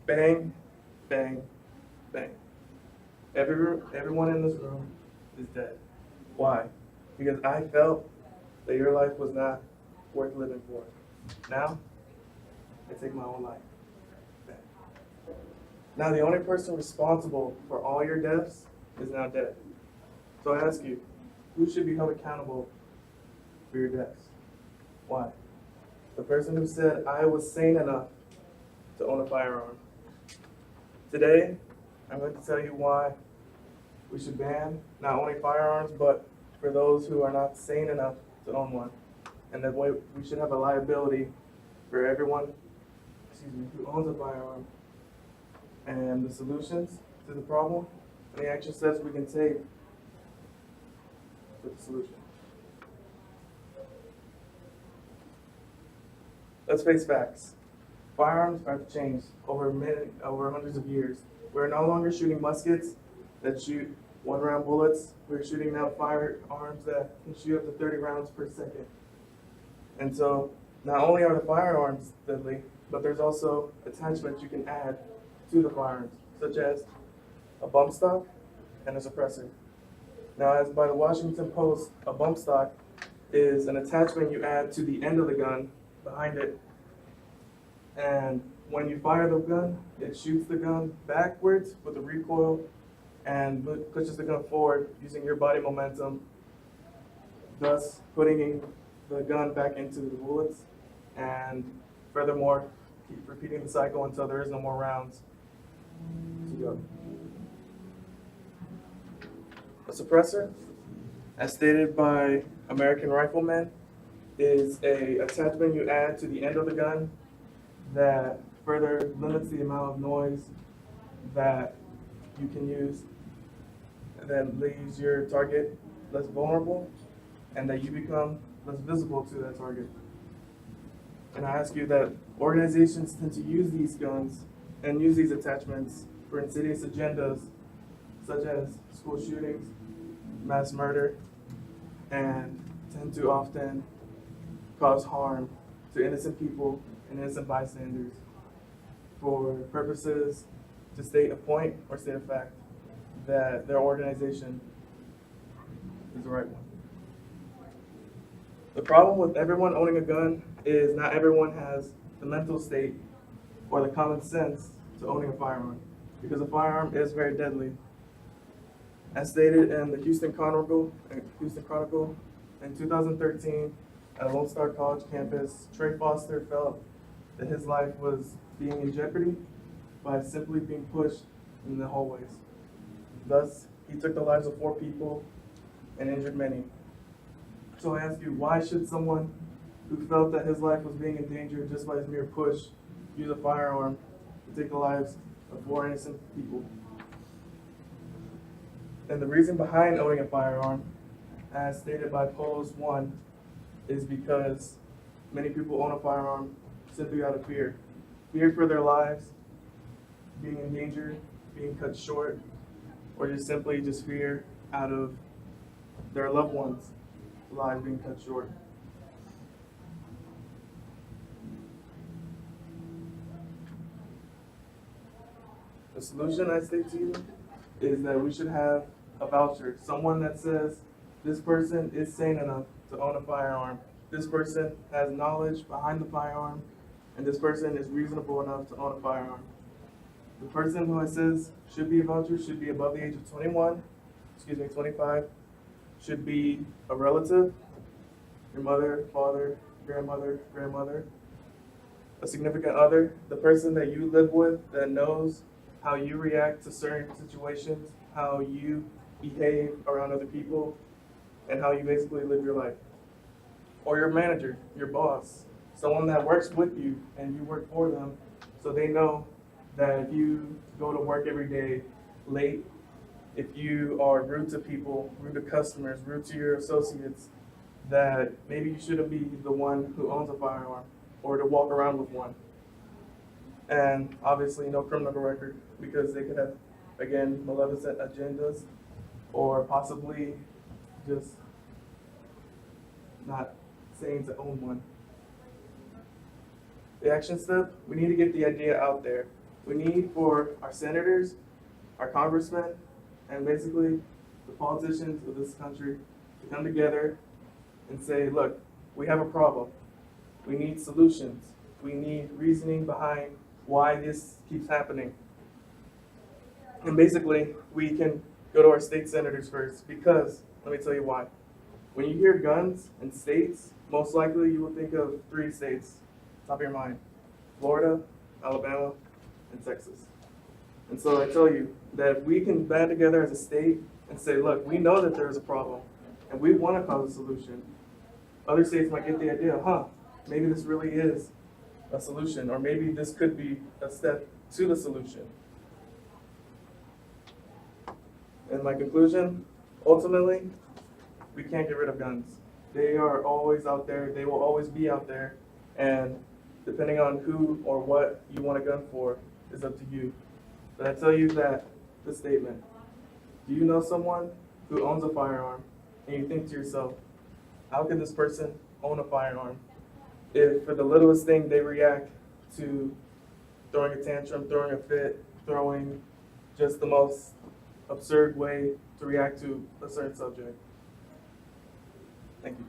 Bang, bang, bang. Everyone in this room is dead. Why? Because I felt that your life was not worth living for. Now, I take my own life. Bang. Now, the only person responsible for all your deaths is now dead. So I ask you, who should be held accountable for your deaths? Why? The person who said I was sane enough to own a firearm. Today, I'm going to tell you why we should ban not only firearms, but for those who are not sane enough to own one. And that way we should have a liability for everyone, who owns a firearm. And the solutions to the problem and the action steps we can take for the solution. Let's face facts. Firearms have changed over hundreds of years. We're no longer shooting muskets that shoot one-round bullets. We're shooting now firearms that can shoot up to 30 rounds per second. And so, not only are the firearms deadly, but there's also attachments you can add to the firearms, such as a bump stock and a suppressor. Now, as by the Washington Post, a bump stock is an attachment you add to the end of the gun behind it, and when you fire the gun, it shoots the gun backwards with a recoil and pushes the gun forward using your body momentum, thus putting the gun back into the bullets, and furthermore, keep repeating the cycle until there is no more rounds to go. A suppressor, as stated by American Rifleman, is a attachment you add to the end of the gun that further limits the amount of noise that you can use, that leaves your target less vulnerable, and that you become less visible to that target. And I ask you that organizations tend to use these guns and use these attachments for insidious agendas such as school shootings, mass murder, and tend to often cause harm to innocent people and innocent bystanders for purposes to state a point or state a fact that their organization is the right one. The problem with everyone owning a gun is not everyone has the mental state or the common sense to owning a firearm, because a firearm is very deadly. As stated in the Houston Chronicle in 2013, at a Lone Star College campus, Trey Foster felt that his life was being in jeopardy by simply being pushed in the hallways. Thus, he took the lives of 4 people and injured many. So I ask you, why should someone who felt that his life was being endangered just by his mere push use a firearm to take the lives of 4 innocent people? And the reason behind owning a firearm, as stated by Polos 1, is because many people own a firearm simply out of fear. Fear for their lives, being endangered, being cut short, or just simply just fear out of their loved ones' lives being cut short. The solution, I say to you, is that we should have a voucher, someone that says this person is sane enough to own a firearm, this person has knowledge behind the firearm, and this person is reasonable enough to own a firearm. The person who it says should be a voucher should be above the age of 25, should be a relative, your mother, father, grandmother, a significant other, the person that you live with that knows how you react to certain situations, how you behave around other people, and how you basically live your life. Or your manager, your boss, someone that works with you and you work for them, so they know that if you go to work every day late, if you are rude to people, rude to customers, rude to your associates, that maybe you shouldn't be the one who owns a firearm or to walk around with one. And obviously no criminal record, because they could have, again, malevolent agendas or possibly just not saying to own one. The action step, we need to get the idea out there. We need for our senators, our congressmen, and basically the politicians of this country to come together and say, look, we have a problem. We need solutions. We need reasoning behind why this keeps happening. And basically, we can go to our state senators first because, let me tell you why. When you hear guns and states, most likely you will think of 3 states, top of your mind: Florida, Alabama, and Texas. And so I tell you that if we can band together as a state and say, look, we know that there is a problem and we want to cause a solution, other states might get the idea, maybe this really is a solution, or maybe this could be a step to the solution. In my conclusion, ultimately, we can't get rid of guns. They are always out there, they will always be out there, and depending on who or what you want a gun for is up to you. But I tell you that, this statement: do you know someone who owns a firearm and you think to yourself, how can this person own a firearm if for the littlest thing they react to throwing a tantrum, throwing a fit, throwing just the most absurd way to react to a certain subject? Thank you.